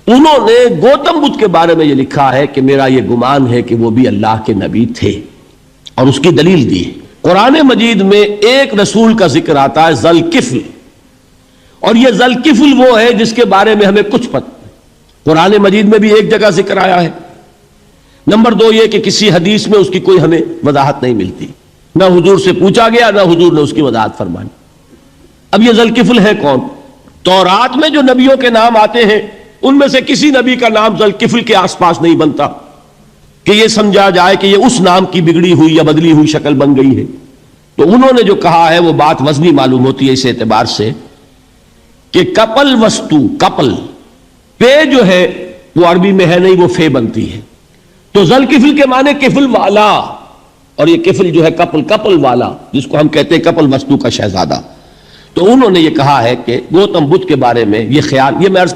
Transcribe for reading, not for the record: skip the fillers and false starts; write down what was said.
उन्होंने गौतम बुद्ध के बारे में यह लिखा है कि मेरा यह गुमान है कि वो भी अल्लाह के नबी थे, और उसकी दलील दी। कुरान मजीद में एक रसूल का जिक्र आता है, ज़ुल्किफ्ल, और यह ज़ुल्किफ्ल वो है जिसके बारे में हमें कुछ पता। कुरान मजीद में भी एक जगह जिक्र आया है। नंबर 2 यह कि किसी हदीस में उसकी कोई हमें वजाहत नहीं मिलती, ना हुजूर से पूछा गया, ना हुजूर ने उसकी वजाहत फरमाई। अब यह ज़ुल्किफ्ल है कौन? तौरात में जो नबियों के नाम आते हैं उनमें से किसी नबी का नाम ज़ुल्किफ्ल के आसपास नहीं बनता कि यह समझा जाए कि यह उस नाम की बिगड़ी हुई या बदली हुई शक्ल बन गई है। तो उन्होंने जो कहा है वो बात वज़नी मालूम होती है इस एतबार से कि कपल वस्तु, कपल पे जो है वो अरबी में है नहीं, वो फे बनती है। तो ज़ुल्किफ्ल के माने किफल वाला, और ये किफल जो है कपल, कपल वाला, जिसको हम कहते हैं कपल वस्तु का शहजादा। तो उन्होंने ये कहा है कि गौतम बुद्ध के बारे में ये ख्याल, ये मैं अर्ज